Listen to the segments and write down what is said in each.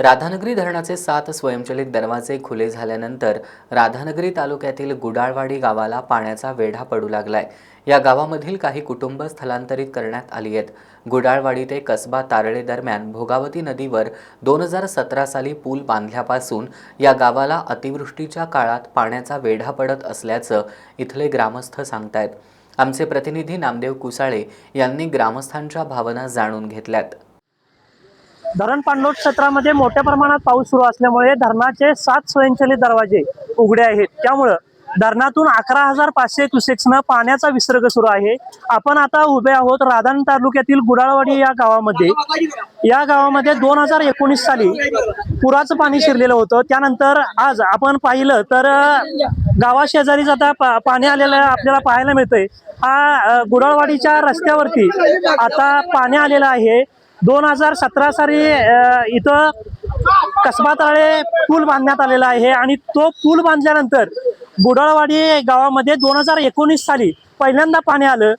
राधानगरी धरणाचे 7 स्वयंचलित दरवाजे खुले झाल्यानंतर राधानगरी तालुक्यातील गुडाळवाडी गावाला पाण्याचा वेढा पडू लागलाय। या गावामधील काही कुटुंब स्थलांतरित करण्यात आली आहेत। गुडाळवाडी ते कसबा तारळे दरम्यान भोगावती नदीवर 2017 साली पूल बांधल्यापासून या गावाला अतिवृष्टीच्या काळात पाण्याचा वेढा पडत असल्याचं इथले ग्रामस्थ सांगतायत। आमचे प्रतिनिधी नामदेव कुसाळे यांनी ग्रामस्थांच्या भावना जाणून घेतल्यात। धरण पाणलोट क्षेत्रामध्ये मोठ्या प्रमाणात पाऊस सुरू असल्यामुळे धरणाचे 7 स्वयंचलित दरवाजे उघडे आहेत। त्यामुळे धरणातून 11,500 क्युसेक्सनं पाण्याचा विसर्ग सुरू आहे। आपण आता उभे आहोत राधानगरी तालुक्यातील गुडाळवाडी या गावामध्ये। या गावामध्ये 2019 साली पुराचं पाणी शिरलेलं होतं। त्यानंतर आज आपण पाहिलं तर गावाशेजारीच आता पाणी आलेलं आपल्याला पाहायला मिळतंय। हा गुडाळवाडीच्या रस्त्यावरती आता पाणी आलेलं आहे। 2017 साली इथं कसबा तारळे पूल बांधण्यात आलेला आहे आणि तो पूल बांधल्यानंतर गुडाळवाडी गावामध्ये 2019 साली पहिल्यांदा पाणी आलं।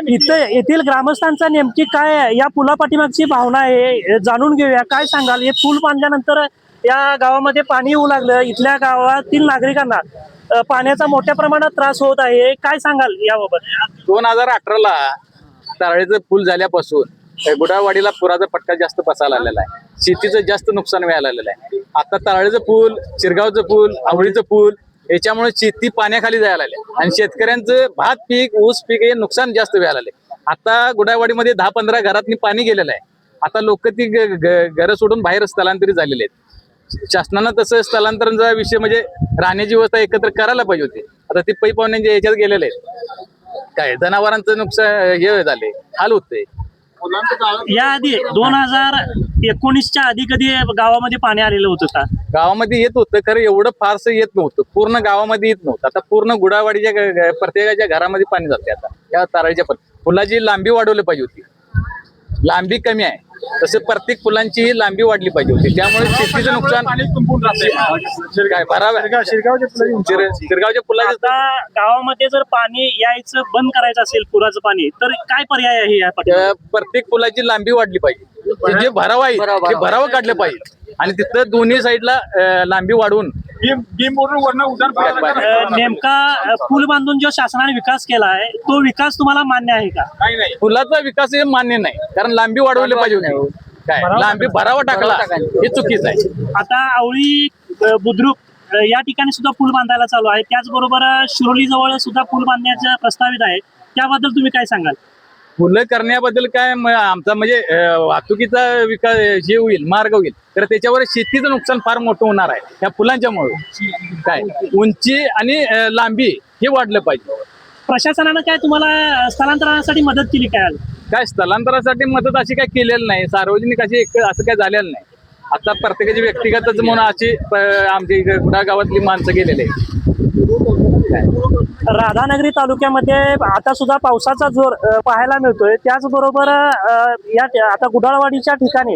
येथील ग्रामस्थांचा नेमकी काय या पुलापाठीमागची भावना आहे जाणून घेऊया। काय सांगाल, हे पूल बांधल्यानंतर या गावामध्ये पाणी येऊ लागलं, इथल्या गावातील नागरिकांना पाण्याचा मोठ्या प्रमाणात त्रास होत आहे, काय सांगाल याबाबत? 2018ला तारळेचं पूल झाल्यापासून गुडाळवाडीला पुराचा फटका जास्त बसायला आलेला आहे। शेतीचं जास्त नुकसान व्हायला आलेलं आहे। आता तारळेचं पूल, शिरगावचं पूल, आवळीचं पूल याच्यामुळे शेती पाण्याखाली जायला लागली आणि शेतकऱ्यांचं भात पीक, ऊस पीक हे नुकसान जास्त व्हायला लागले। आता गुडाळवाडीमध्ये 10-15 घरातनी पाणी गेलेलं आहे। आता लोक ती घरं सोडून बाहेर स्थलांतरित झालेले आहेत। शासनानं तसं स्थलांतराचा विषय म्हणजे राहण्याची व्यवस्था एकत्र करायला पाहिजे होती। आता ती पै पाहुण्यांच्या याच्यात गेलेले आहेत। काय जनावरांचं नुकसान हे झाले, हाल होते। या आधी 2019च्या आधी कधी गावामध्ये पाणी आलेलं होतं का? गावामध्ये येत होतं, खरं एवढं फारसं येत नव्हतं, पूर्ण गावामध्ये येत नव्हतं। आता पूर्ण गुडाळवाडीच्या प्रत्येकाच्या घरामध्ये पाणी जाते। आता या तारळीच्या पुलाची लांबी वाढवली पाहिजे होती, लांबी कमी आहे। तसे प्रत्येक पुलांची लांबी वाढली पाहिजे होती, त्यामुळे शेतीचं नुकसान काय भरावं। शिरगावच्या पुलाच्या गावामध्ये जर पाणी यायचं बंद करायचं असेल पुराचं पाणी, तर काय पर्याय आहे या प्रत्येक पुलाची लांबी वाढली पाहिजे। जे भराव आहे ते भरावं काढलं पाहिजे आणि तिथं दोन्ही साईडला लांबी वाढवून नेमका पूल बांधून जो शासनाने विकास केला आहे तो विकास तुम्हाला मान्य आहे का? नाही, पुलाचा विकास हे मान्य नाही, कारण लांबी वाढवली पाहिजे होती। काय लांबी भरावा टाकला हे चुकीचं आहे। आता आवळी बुद्रुक या ठिकाणी सुद्धा पूल बांधायला चालू आहे, त्याचबरोबर शिरोली जवळ सुद्धा पूल बांधण्याचं प्रस्तावित आहे, त्याबद्दल तुम्ही काय सांगाल? फुलं करण्याबद्दल काय आमचा म्हणजे वाहतुकीचा विकास जे होईल, मार्ग होईल, तर त्याच्यावर शेतीचं नुकसान फार मोठं होणार आहे। या फुलांच्यामुळे काय उंची आणि लांबी हे वाढलं पाहिजे। प्रशासनानं काय तुम्हाला स्थलांतरासाठी मदत केली काय स्थलांतरासाठी मदत अशी काय केलेली नाही, सार्वजनिक अशी असं काय झालेलं नाही। आता प्रत्येकाची व्यक्तिगतच म्हणून अशी आमच्या गुडा गावातली माणसं गेलेले आहेत। राधानगरी तालुक्यामध्ये आता सुद्धा पावसाचा जोर पाहायला मिळतोय। त्याचबरोबर आता गुडाळवाडीच्या ठिकाणी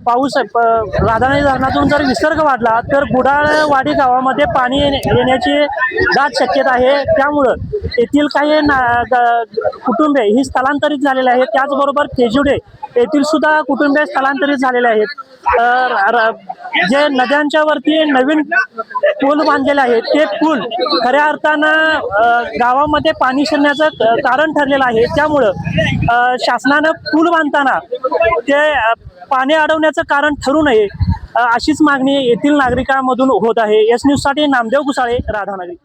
पाऊस राधानगरी धरणातून जर विसर्ग वाढला तर गुडाळवाडी गावामध्ये पाणी येण्याची दाट शक्यता आहे। त्यामुळं येथील काही कुटुंबे ही स्थलांतरित झालेले आहेत। त्याचबरोबर तेजुडे येथील सुद्धा कुटुंबे स्थलांतरित झालेले आहेत। जे नद्यांच्या वरती नवीन पूल बांधलेले आहेत ते पूल खऱ्या अर्थानं गावामध्ये पाणी शिरण्याचं कारण ठरलेलं आहे। त्यामुळं शासनानं पूल बांधताना ते पाणी अडवण्याचं कारण ठरू नये अशीच मागणी येथील नागरिकांमधून होत आहे। एस न्यूज साठी नामदेव कुसाळे, राधानगरी।